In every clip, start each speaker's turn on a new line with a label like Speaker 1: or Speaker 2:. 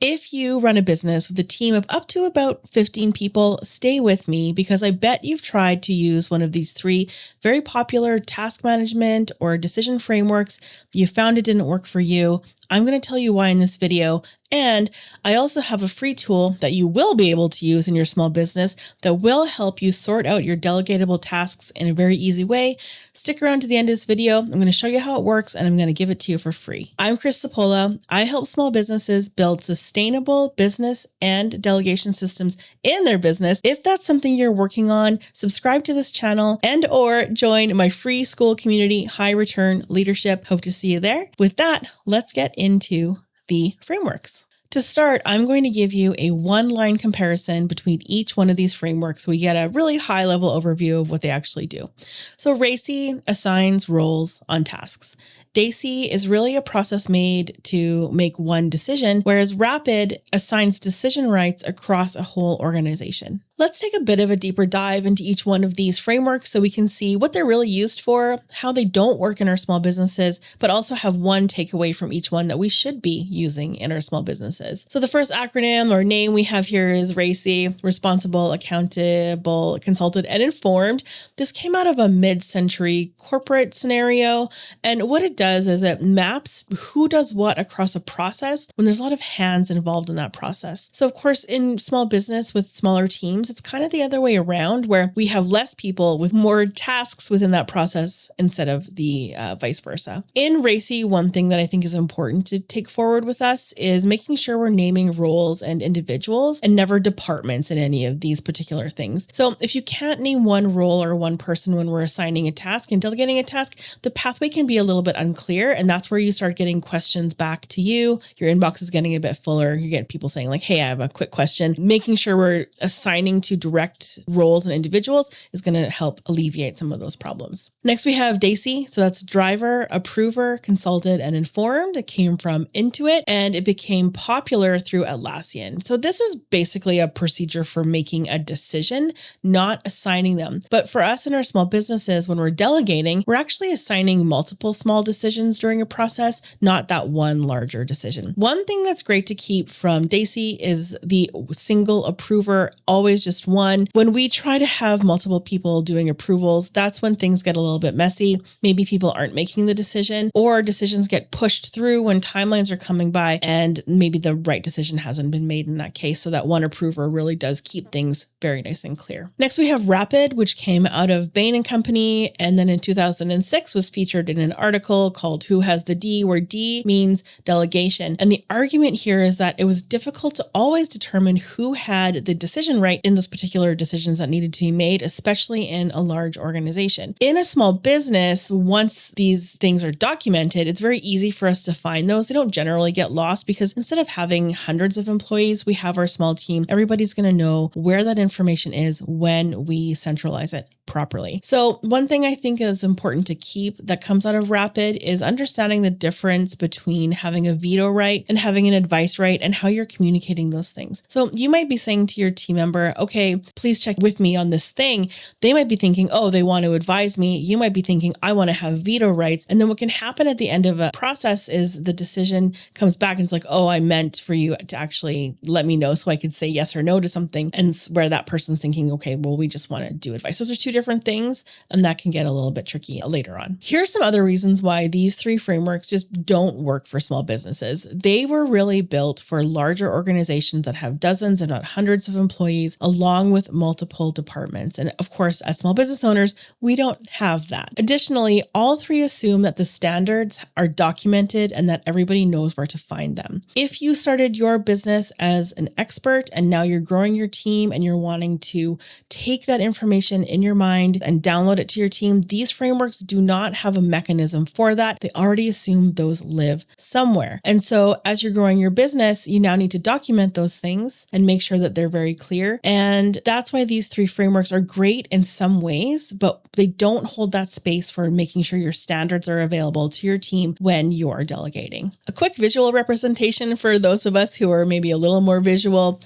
Speaker 1: If you run a business with a team of up to about 15 people, stay with me because I bet you've tried to use one of these 3 very popular task management or decision frameworks. You found it didn't work for you. I'm going to tell you why in this video. And I also have a free tool that you will be able to use in your small business that will help you sort out your delegatable tasks in a very easy way. Stick around to the end of this video. I'm going to show you how it works and I'm going to give it to you for free. I'm Chris Sapola. I help small businesses build sustainable business and delegation systems in their business. If that's something you're working on, subscribe to this channel and or join my free school community, High Return Leadership. Hope to see you there. With that, let's get into the frameworks. To start, I'm going to give you a one-line comparison between each one of these frameworks so we get a really high-level overview of what they actually do. So RACI assigns roles on tasks. DACI is really a process made to make one decision, whereas RAPID assigns decision rights across a whole organization. Let's take a bit of a deeper dive into each one of these frameworks so we can see what they're really used for, how they don't work in our small businesses, but also have one takeaway from each one that we should be using in our small businesses. So the first acronym or name we have here is RACI, Responsible, Accountable, Consulted, and Informed. This came out of a mid-century corporate scenario, and what it does is it maps who does what across a process when there's a lot of hands involved in that process. So of course, in small business with smaller teams, it's kind of the other way around where we have less people with more tasks within that process instead of the vice versa. In RACI, one thing that I think is important to take forward with us is making sure we're naming roles and individuals and never departments in any of these particular things. So if you can't name one role or one person when we're assigning a task and delegating a task, the pathway can be a little bit unclear. And that's where you start getting questions back to you. Your inbox is getting a bit fuller. You're getting people saying like, hey, I have a quick question. Making sure we're assigning to direct roles and individuals is going to help alleviate some of those problems. Next, we have DACI. So that's driver, approver, consulted, and informed. It came from Intuit and it became popular through Atlassian. So this is basically a procedure for making a decision, not assigning them. But for us in our small businesses, when we're delegating, we're actually assigning multiple small decisions during a process, not that one larger decision. One thing that's great to keep from DACI is the single approver, always just one. When we try to have multiple people doing approvals, that's when things get a little bit messy. Maybe people aren't making the decision or decisions get pushed through when timelines are coming by and maybe the right decision hasn't been made in that case. So that one approver really does keep things very nice and clear. Next, we have RAPID, which came out of Bain and Company. And then in 2006 was featured in an article called Who Has the D, where D means delegation. And the argument here is that it was difficult to always determine who had the decision right in those particular decisions that needed to be made, especially in a large organization. In a small business, once these things are documented, it's very easy for us to find those. They don't generally get lost because instead of having hundreds of employees, we have our small team. Everybody's going to know where that information is when we centralize it properly. So one thing I think is important to keep that comes out of RAPID is understanding the difference between having a veto right and having an advice right and how you're communicating those things. So you might be saying to your team member, okay, please check with me on this thing. They might be thinking, oh, they want to advise me. You might be thinking, I want to have veto rights. And then what can happen at the end of a process is the decision comes back and it's like, oh, I meant for you to actually let me know so I could say yes or no to something. And where that person's thinking, okay, well, we just want to do advice. Those are two different things. And that can get a little bit tricky later on. Here's some other reasons why these 3 frameworks just don't work for small businesses. They were really built for larger organizations that have dozens, if not hundreds of employees, along with multiple departments. And of course, as small business owners, we don't have that. Additionally, all 3 assume that the standards are documented and that everybody knows where to find them. If you started your business as an expert and now you're growing your team and you're wanting to take that information in your mind and download it to your team, these frameworks do not have a mechanism for that. They already assume those live somewhere. And so as you're growing your business, you now need to document those things and make sure that they're very clear. And that's why these 3 frameworks are great in some ways, but they don't hold that space for making sure your standards are available to your team when you're delegating. A quick visual representation for those of us who are maybe a little more visual.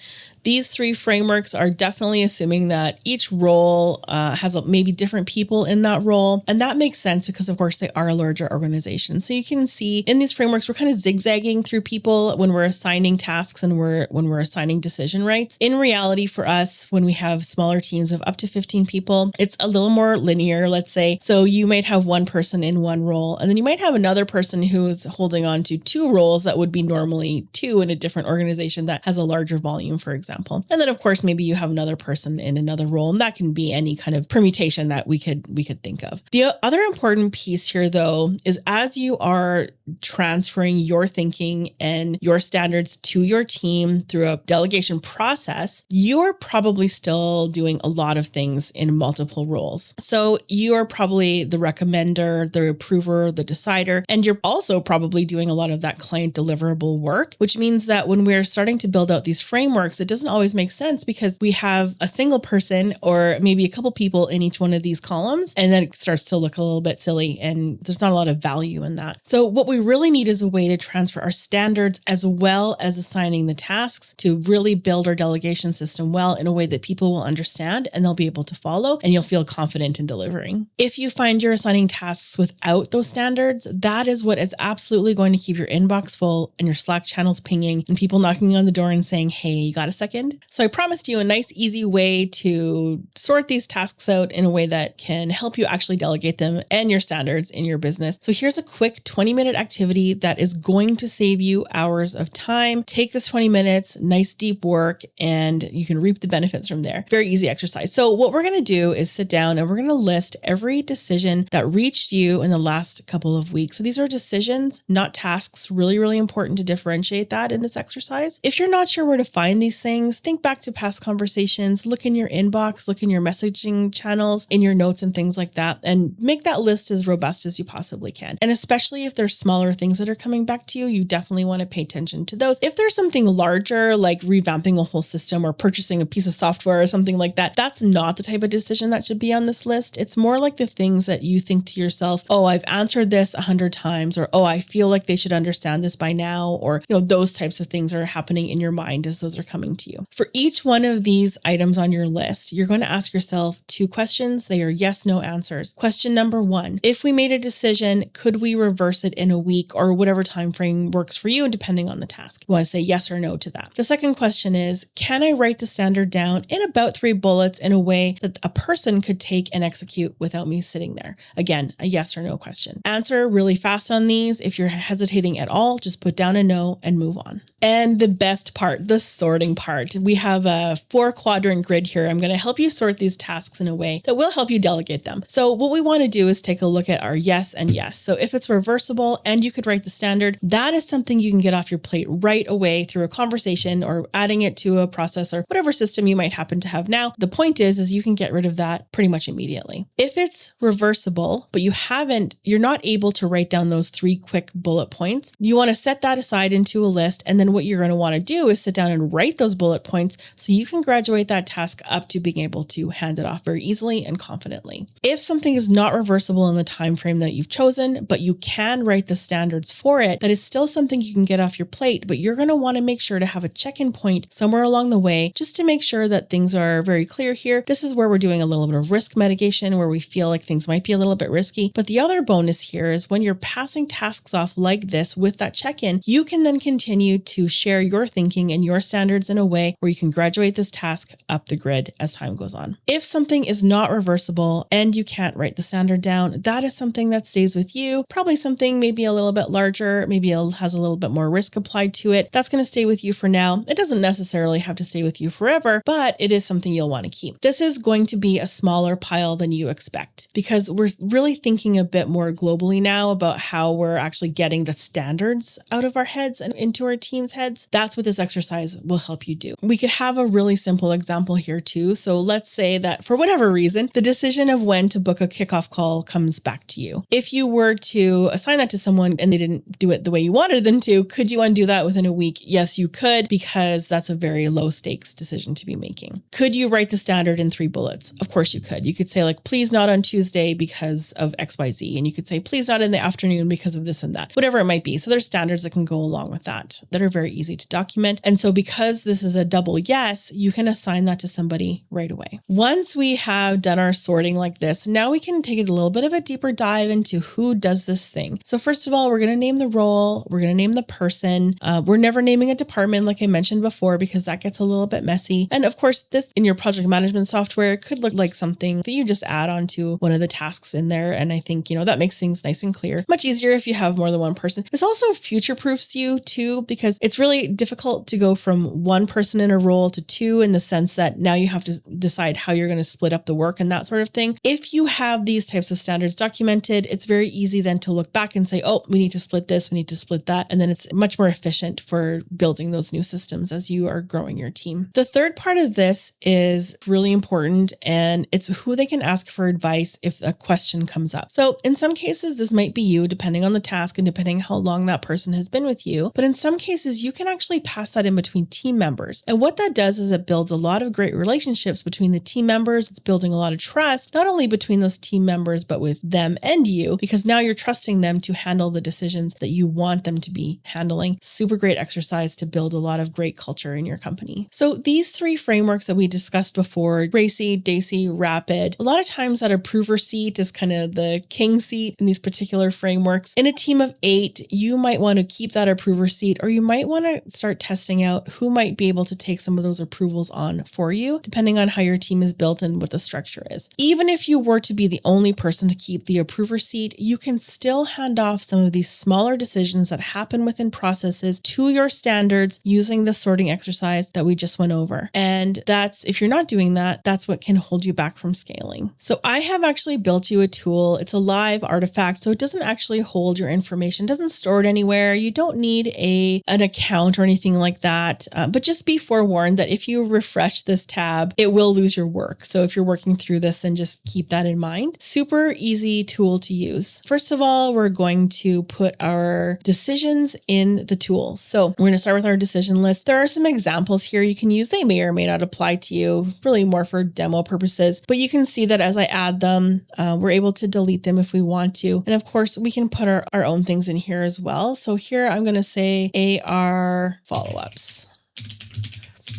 Speaker 1: These three frameworks are definitely assuming that each role has maybe different people in that role. And that makes sense because, of course, they are a larger organization. So you can see in these frameworks, we're kind of zigzagging through people when we're assigning tasks and when we're assigning decision rights. In reality, for us, when we have smaller teams of up to 15 people, it's a little more linear, let's say. So you might have one person in one role, and then you might have another person who's holding on to two roles that would be normally two in a different organization that has a larger volume, for example. And then, of course, maybe you have another person in another role, and that can be any kind of permutation that we could think of. The other important piece here, though, is as you are transferring your thinking and your standards to your team through a delegation process, you're probably still doing a lot of things in multiple roles. So you're probably the recommender, the approver, the decider, and you're also probably doing a lot of that client deliverable work, which means that when we're starting to build out these frameworks, it doesn't always make sense because we have a single person or maybe a couple people in each one of these columns, and then it starts to look a little bit silly and there's not a lot of value in that. So what we really need is a way to transfer our standards as well as assigning the tasks to really build our delegation system well in a way that people will understand and they'll be able to follow, and you'll feel confident in delivering. If you find you're assigning tasks without those standards, that is what is absolutely going to keep your inbox full and your Slack channels pinging and people knocking on the door and saying, hey, you got a second? So I promised you a nice, easy way to sort these tasks out in a way that can help you actually delegate them and your standards in your business. So here's a quick 20-minute activity that is going to save you hours of time. Take this 20 minutes, nice deep work, and you can reap the benefits from there. Very easy exercise. So what we're going to do is sit down and we're going to list every decision that reached you in the last couple of weeks. So these are decisions, not tasks. Really, really important to differentiate that in this exercise. If you're not sure where to find these things, think back to past conversations, look in your inbox, look in your messaging channels, in your notes and things like that, and make that list as robust as you possibly can. And especially if there's smaller things that are coming back to you, you definitely want to pay attention to those. If there's something larger, like revamping a whole system or purchasing a piece of software or something like that, that's not the type of decision that should be on this list. It's more like the things that you think to yourself, oh, I've answered this 100 times, or oh, I feel like they should understand this by now, or those types of things are happening in your mind as those are coming to you. For each one of these items on your list, you're going to ask yourself two questions. They are yes, no answers. Question number one, if we made a decision, could we reverse it in a week or whatever time frame works for you, depending on the task? You want to say yes or no to that. The second question is, can I write the standard down in about 3 bullets in a way that a person could take and execute without me sitting there? Again, a yes or no question. Answer really fast on these. If you're hesitating at all, just put down a no and move on. And the best part, the sorting part. We have a 4-quadrant grid here. I'm going to help you sort these tasks in a way that will help you delegate them. So what we want to do is take a look at our yes and yes. So if it's reversible and you could write the standard, that is something you can get off your plate right away through a conversation or adding it to a process or whatever system you might happen to have now. The point is you can get rid of that pretty much immediately. If it's reversible, but you're not able to write down those 3 quick bullet points, you want to set that aside into a list. And then what you're going to want to do is sit down and write those bullet points so you can graduate that task up to being able to hand it off very easily and confidently. If something is not reversible in the time frame that you've chosen, but you can write the standards for it, that is still something you can get off your plate, but you're going to want to make sure to have a check-in point somewhere along the way just to make sure that things are very clear here. This is where we're doing a little bit of risk mitigation, where we feel like things might be a little bit risky. But the other bonus here is when you're passing tasks off like this with that check-in, you can then continue to share your thinking and your standards in a way where you can graduate this task up the grid as time goes on. If something is not reversible and you can't write the standard down, that is something that stays with you. Probably something maybe a little bit larger, maybe it has a little bit more risk applied to it. That's going to stay with you for now. It doesn't necessarily have to stay with you forever, but it is something you'll want to keep. This is going to be a smaller pile than you expect because we're really thinking a bit more globally now about how we're actually getting the standards out of our heads and into our team's heads. That's what this exercise will help you do. We could have a really simple example here too. So let's say that for whatever reason, the decision of when to book a kickoff call comes back to you. If you were to assign that to someone and they didn't do it the way you wanted them to, could you undo that within a week? Yes, you could, because that's a very low stakes decision to be making. Could you write the standard in 3 bullets? Of course you could. You could say like, please not on Tuesday because of XYZ. And you could say, please not in the afternoon because of this and that, whatever it might be. So there's standards that can go along with that are very easy to document. And so because this is a double yes, you can assign that to somebody right away. Once we have done our sorting like this, now we can take a little bit of a deeper dive into who does this thing. So first of all, we're going to name the role. We're going to name the person. We're never naming a department like I mentioned before, because that gets a little bit messy. And of course, this in your project management software could look like something that you just add on to one of the tasks in there. And I think, that makes things nice and clear. Much easier if you have more than one person. This also future-proofs you too, because it's really difficult to go from one person in a role to two, in the sense that now you have to decide how you're going to split up the work and that sort of thing. If you have these types of standards documented, it's very easy then to look back and say, oh, we need to split this, we need to split that. And then it's much more efficient for building those new systems as you are growing your team. The third part of this is really important, and it's who they can ask for advice if a question comes up. So in some cases, this might be you, depending on the task and depending how long that person has been with you. But in some cases, you can actually pass that in between team members. And what that does is it builds a lot of great relationships between the team members. It's building a lot of trust, not only between those team members, but with them and you, because now you're trusting them to handle the decisions that you want them to be handling. Super great exercise to build a lot of great culture in your company. So these three frameworks that we discussed before, RACI, DACI, RAPID, a lot of times that approver seat is kind of the king seat in these particular frameworks. In a team of 8, you might want to keep that approver seat, or you might want to start testing out who might be able to take some of those approvals on for you, depending on how your team is built and what the structure is. Even if you were to be the only person to keep the approver seat, you can still hand off some of these smaller decisions that happen within processes to your standards using the sorting exercise that we just went over. And that's, if you're not doing that, that's what can hold you back from scaling. So I have actually built you a tool. It's a live artifact, so it doesn't actually hold your information, it doesn't store it anywhere. You don't need an account or anything like that. But just be forewarned that if you refresh this tab, it will lose your work. So if you're working through this, then just keep that in mind. Super easy tool to use. First of all, we're going to put our decisions in the tool. So we're going to start with our decision list. There are some examples here you can use. They may or may not apply to you, really more for demo purposes, but you can see that as I add them, we're able to delete them if we want to. And of course, we can put our own things in here as well. So here I'm going to say AR follow-ups.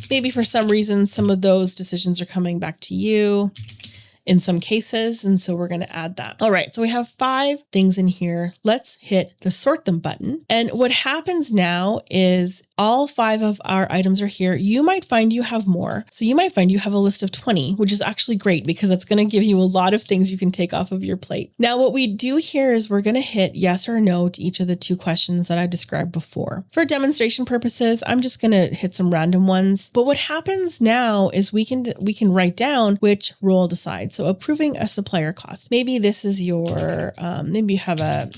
Speaker 1: Maybe for some reason, some of those decisions are coming back to you in some cases. And so we're going to add that. All right. So we have 5 things in here. Let's hit the sort them button. And what happens now is all 5 of our items are here. You might find you have more. So you might find you have a list of 20, which is actually great because it's going to give you a lot of things you can take off of your plate. Now, what we do here is we're going to hit yes or no to each of the 2 questions that I described before. For demonstration purposes, I'm just going to hit some random ones. But what happens now is we can write down which role decides. So approving a supplier cost. Maybe this is your, maybe you have an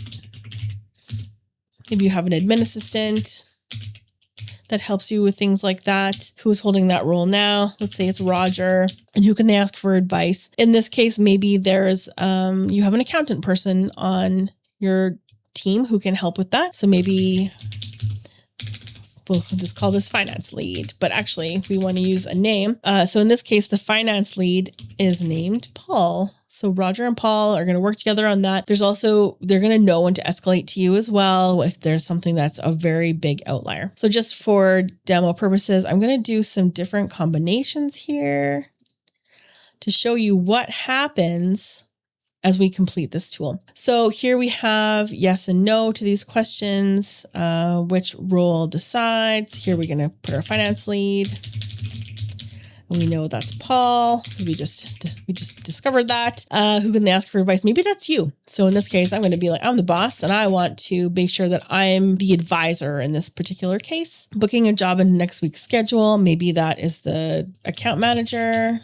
Speaker 1: admin assistant that helps you with things like that. Who's holding that role now? Let's say it's Roger. And who can they ask for advice? In this case, maybe there's, you have an accountant person on your team who can help with that. So maybe we'll just call this finance lead, but actually we want to use a name. So in this case, the finance lead is named Paul. So Roger and Paul are going to work together on that. There's also, they're going to know when to escalate to you as well if there's something that's a very big outlier. So just for demo purposes, I'm going to do some different combinations here to show you what happens as we complete this tool. So here we have yes and no to these questions. Which role decides? Here we're going to put our finance lead. And we know that's Paul because we just discovered that. Who can they ask for advice? Maybe that's you. So in this case, I'm going to be like, I'm the boss and I want to make sure that I'm the advisor in this particular case. Booking a job in next week's schedule. Maybe that is the account manager.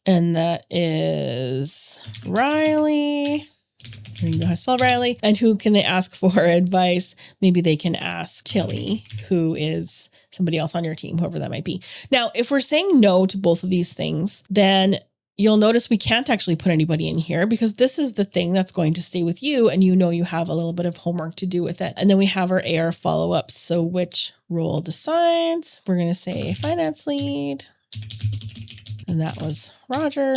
Speaker 1: And that is Riley. You know how to spell Riley. And who can they ask for advice? Maybe they can ask Tilly, who is somebody else on your team, whoever that might be. Now, if we're saying no to both of these things, then you'll notice we can't actually put anybody in here because this is the thing that's going to stay with you. And you know you have a little bit of homework to do with it. And then we have our AR follow-ups. So which role decides? We're going to say finance lead. And that was Roger.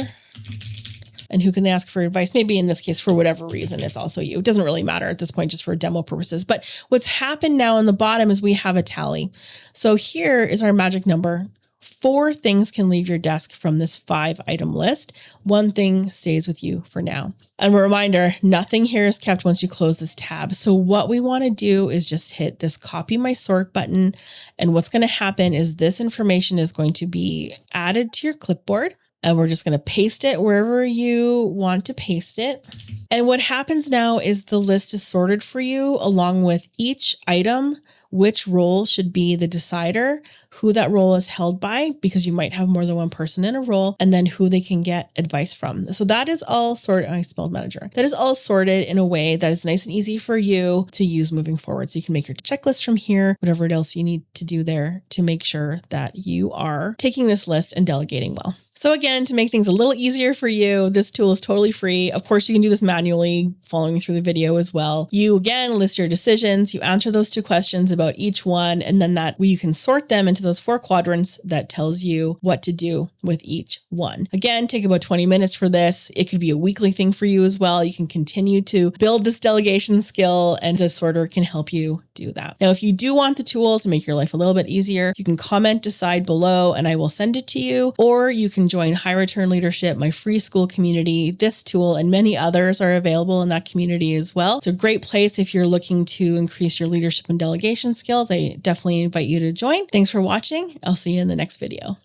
Speaker 1: And who can they ask for advice? Maybe in this case, for whatever reason, it's also you. It doesn't really matter at this point, just for demo purposes. But what's happened now on the bottom is we have a tally. So here is our magic number. 4 things can leave your desk from this 5-item list. 1 thing stays with you for now. And a reminder, nothing here is kept once you close this tab. So what we want to do is just hit this copy my sort button. And what's going to happen is this information is going to be added to your clipboard. And we're just going to paste it wherever you want to paste it. And what happens now is the list is sorted for you along with each item, which role should be the decider, who that role is held by, because you might have more than one person in a role, and then who they can get advice from. So that is all sorted. I spelled manager. That is all sorted in a way that is nice and easy for you to use moving forward. So you can make your checklist from here, whatever else you need to do there to make sure that you are taking this list and delegating well. So again, to make things a little easier for you, this tool is totally free. Of course, you can do this manually following through the video as well. You again list your decisions, you answer those 2 questions about each one, and then that you can sort them into those 4 quadrants that tells you what to do with each one. Again, take about 20 minutes for this. It could be a weekly thing for you as well. You can continue to build this delegation skill, and the sorter can help you do that. Now, if you do want the tool to make your life a little bit easier, you can comment decide below and I will send it to you, or you can join High Return Leadership, my free school community. This tool and many others are available in that community as well. It's a great place if you're looking to increase your leadership and delegation skills. I definitely invite you to join. Thanks for watching. I'll see you in the next video.